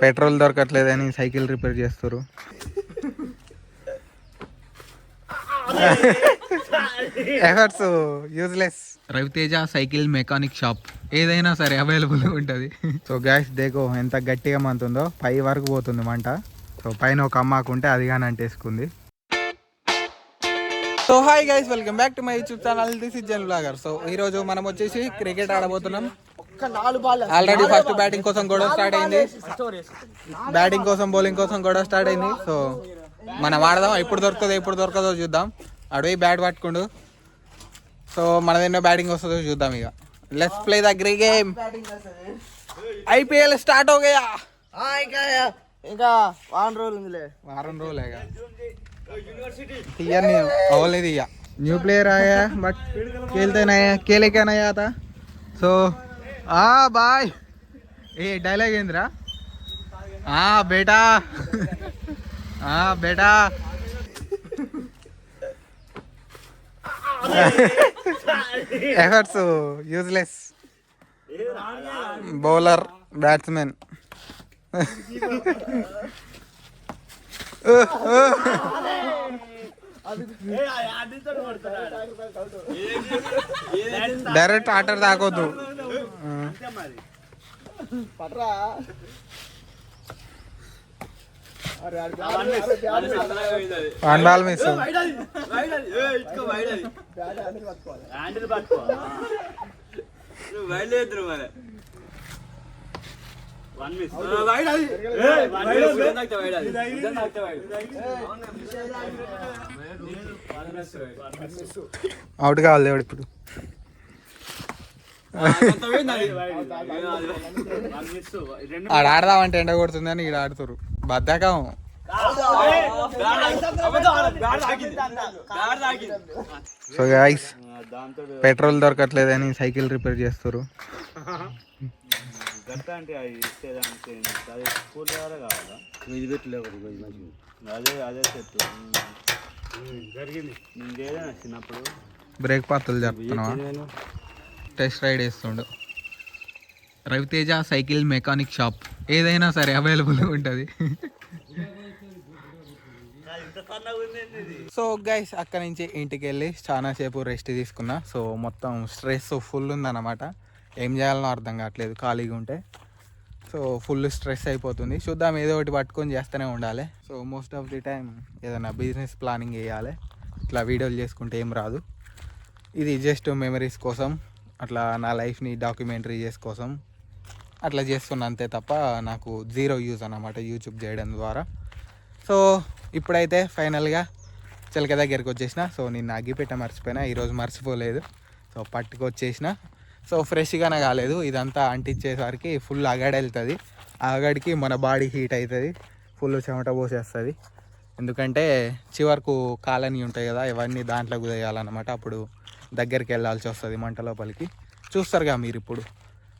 Petrol దొరకట్లేదని cycle repair చేస్తారు. Efforts useless. Ravi Teja cycle mechanic shop ఏదైనా సరే అవైలబుల్ ఉంటుంది. సో గ్యాస్ దేకో ఎంత గట్టిగా మంతుందో, పై వరకు పోతుంది మంట. సో పైన ఒక అమ్మాకు ఉంటే అది కానీ అంటేసుకుంది. So hi guys, welcome back to my YouTube channel. This is Jen blogger. So ఈ రోజు మనం వచ్చేసి క్రికెట్ ఆడబోతున్నాం. ఆల్రెడీ ఫస్ట్ బ్యాటింగ్ కోసం గొడవ స్టార్ట్ అయింది. బ్యాటింగ్ కోసం బౌలింగ్ కోసం గొడవ స్టార్ట్ అయింది. సో మనం ఆడదాం. ఎప్పుడు దొరకదో చూద్దాం. అడవి బ్యాట్ పట్టుకుండు. సో మనది ఎన్నో బ్యాటింగ్ వస్తుందో చూద్దాం. ఇక let's play the grey game. IPL start हो गया. ఇంకా వారం రోజులేగా नहीं अवलेदी न्यू प्लेयर आया बट खेलते नहीं, खेले क्या नहीं आता. सो बाय ये डायलॉग इंद्रा. बेटा बेटा efforts useless. Bowler batsman. Direct ఆటర్ తాకొద్దు. One ball miss. అవుట్ కావాలి దేవుడు ఇప్పుడు. ఆడ ఆడదామంటే ఎండ కొడుతుందని ఈడ ఆడుతారు. బద్దకం. సో గైస్, పెట్రోల్ దొరకట్లేదని సైకిల్ రిపేర్ చేస్తారు. బ్రేక్ పాత్రలు జరుపుతున్నావా? టెస్ట్ రైడ్ వేస్తుండు. రవితేజ సైకిల్ మెకానిక్ షాప్ ఏదైనా సరే అవైలబుల్ ఉంటుంది. సో గైస్, అక్కడ నుంచి ఇంటికి వెళ్ళి చాలా సేపు రెస్ట్ తీసుకున్నా. సో మొత్తం స్ట్రెస్ ఫుల్ ఉందన్నమాట. ఏం చేయాలనో అర్థం కావట్లేదు ఖాళీగా ఉంటే. సో ఫుల్ స్ట్రెస్ అయిపోతుంది. చూద్దాం, ఏదో ఒకటి పట్టుకొని చేస్తూనే ఉండాలి. So most of the time ఏదైనా బిజినెస్ ప్లానింగ్ చేయాలి. ఇట్లా వీడియోలు చేసుకుంటే ఏం రాదు. ఇది జస్ట్ మెమరీస్ కోసం, అట్లా నా లైఫ్ని డాక్యుమెంటరీ కోసం అట్లా చేస్తున్నా అంతే తప్ప నాకు జీరో యూజ్ అన్నమాట యూట్యూబ్ చేయడం ద్వారా. సో ఇప్పుడైతే ఫైనల్గా చిలక దగ్గరికి వచ్చేసిన. సో నిన్న అగ్గిపెట్ట మర్చిపోయినా, ఈరోజు మర్చిపోలేదు. సో పట్టుకొచ్చేసిన. సో ఫ్రెష్గానే కాలేదు. ఇదంతా అంటించేసరికి ఫుల్ అగడి వెళ్తుంది. ఆ అగడికి మన బాడీ హీట్ అవుతుంది, ఫుల్ చెమట పోసేస్తుంది. ఎందుకంటే చివరకు కాలని ఉంటాయి కదా, ఇవన్నీ దాంట్లో కుదేయాలన్నమాట. అప్పుడు దగ్గరికి వెళ్ళాల్సి వస్తుంది మంట లోపలికి. చూస్తారుగా మీరు. ఇప్పుడు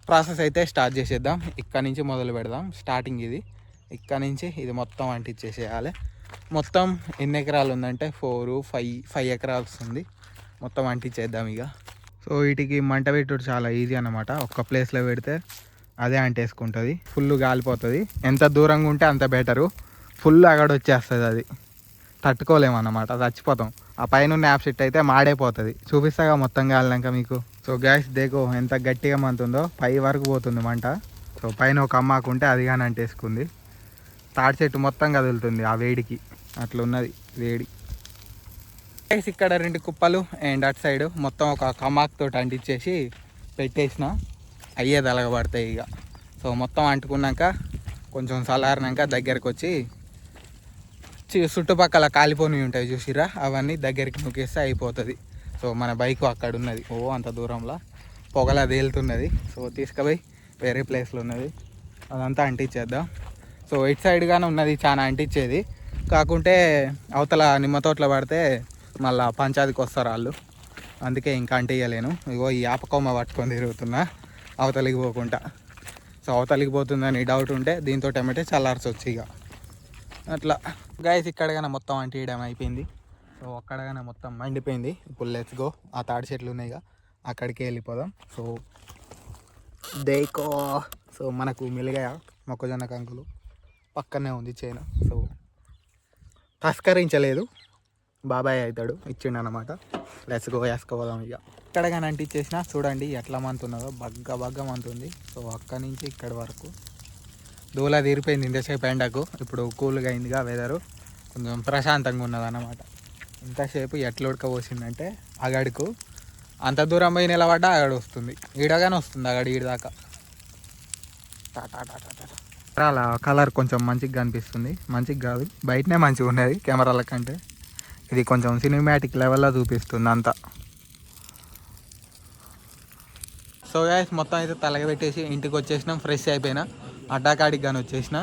ప్రాసెస్ అయితే స్టార్ట్ చేసేద్దాం. ఇక్కడ నుంచి మొదలు పెడదాం. స్టార్టింగ్ ఇది. ఇక్కడ నుంచి ఇది మొత్తం అంటించేసేయాలి. మొత్తం ఎన్ని ఎకరాలు ఉందంటే 5 ఎకరాలు ఉంది. మొత్తం అంటించేద్దాం ఇక. సో వీటికి మంట పెట్టుడు చాలా ఈజీ అన్నమాట. ఒక్క ప్లేస్లో పెడితే అదే అంటేసుకుంటుంది. ఫుల్ గాలిపోతుంది. ఎంత దూరంగా ఉంటే అంత బెటరు. ఫుల్ అగడ వచ్చేస్తుంది. అది తట్టుకోలేమన్నమాట, చచ్చిపోతాం. ఆ పైన యాప్ సెట్ అయితే మాడైపోతుంది. చూపిస్తాగా మొత్తం కాలినాక మీకు. సో గ్యాస్ దేకో ఎంత గట్టిగా మంతుందో, పై వరకు పోతుంది మంట. సో పైన ఒక అమ్మాకు ఉంటే అది కానీ అంటేసుకుంది. తాడి చెట్టు మొత్తం కదులుతుంది ఆ వేడికి. అట్లున్నది వేడి. ఇక్కడ 2 కుప్పలు అండ్ అటు సైడ్ మొత్తం ఒక కమాక్ తోటి అంటించేసి పెట్టేసిన. అయ్యేది అలగబడతాయి ఇక. సో మొత్తం అంటుకున్నాక కొంచెం చల్లారినాక దగ్గరకు వచ్చి చుట్టుపక్కల కాలిపోని ఉంటాయి చూసిరా, అవన్నీ దగ్గరికి నొక్కేస్తే అయిపోతుంది. సో మన బైక్ అక్కడ ఉన్నది, అంత దూరంలో పొగలా తేలుతున్నది. సో తీసుకుపోయి వేరే ప్లేస్లో ఉన్నది, అదంతా అంటించేద్దాం. సో ఇటు సైడ్గానే ఉన్నది చాలా అంటించేది. కాకుంటే అవతల నిమ్మ తోటలో పడితే మళ్ళీ పంచాయతీకి వస్తారు వాళ్ళు. అందుకే ఇంకా అంటియలేను. ఇగో ఈ ఆపకొమ్మ పట్టుకొని తిరుగుతున్నా అవతలికి పోకుండా. సో అవతలికి పోతుందని డౌట్ ఉంటే దీంతో టమాటే చల్లార్చి వచ్చి ఇక అట్లా. గైస్, ఇక్కడగానే మొత్తం అంటియడం అయిపోయింది. సో అక్కడగానే మొత్తం మండిపోయింది. ఇప్పుడు లెట్స్ గో. ఆ తాడి చెట్లు ఉన్నాయి ఇక, అక్కడికి వెళ్ళిపోదాం. సో దేకో. సో మనకు మెలిగా మొక్కజొన్న కంకులు పక్కనే ఉంది చేను. సో తస్కరించలేదు, బాబాయ్ అవుతాడు ఇచ్చిండు అనమాట. లెట్స్ గో వేసుకోదాం ఇక. ఇక్కడ కానీ అంటించేసిన చూడండి ఎట్లా మంతున్నదో, బగ్గ మంతుంది. సో అక్కడి నుంచి ఇక్కడి వరకు దూల తీరిపోయింది ఇంతసేపు ఎండకు. ఇప్పుడు కూల్గా అయిందిగా వెదరు, కొంచెం ప్రశాంతంగా ఉన్నదన్నమాట. ఇంతసేపు ఎట్లా ఉడకపోసిందంటే అగడుకు అంత దూరం పోయి నిలబడ్డా అగడు వస్తుంది, ఈడగానే వస్తుంది అగడు ఈడ దాకా. అలా కలర్ కొంచెం మంచిగా కనిపిస్తుంది, మంచిగా కాదు బయటనే మంచిగా ఉన్నది కెమెరాల కంటే. ఇది కొంచెం సినిమాటిక్ లెవెల్లో చూపిస్తుంది అంతా. సో గైస్ మొత్తం అయితే తలగబెట్టేసి ఇంటికి వచ్చేసినాం, ఫ్రెష్ అయిపోయినా, అడ్డాకాడికి కానీ వచ్చేసిన.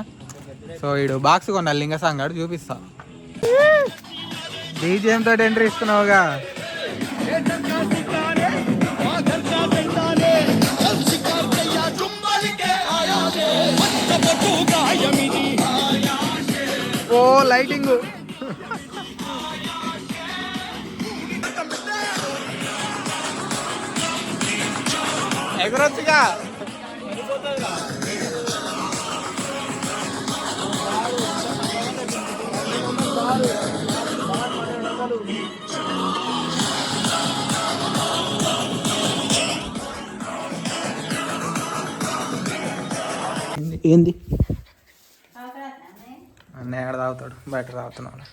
సో వీడు బాక్స్ కొన్నా లింగ సాంగాడు, చూపిస్తా. డీజేఎంతో ఎంట్రీ ఇస్తున్నావుగా. ఓ లైటింగ్ ఎగురొచ్చుగా. ఏంది అన్నయ్య ఆడ తాగుతాడు, బయట తాగుతున్నాడు.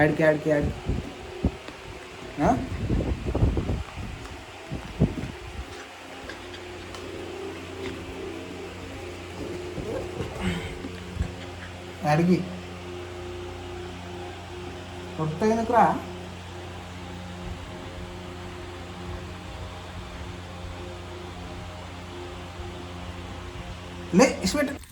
ఆడికి అడిగి కొత్త ఎందుకురా? లే ఇష్టపెట్టు.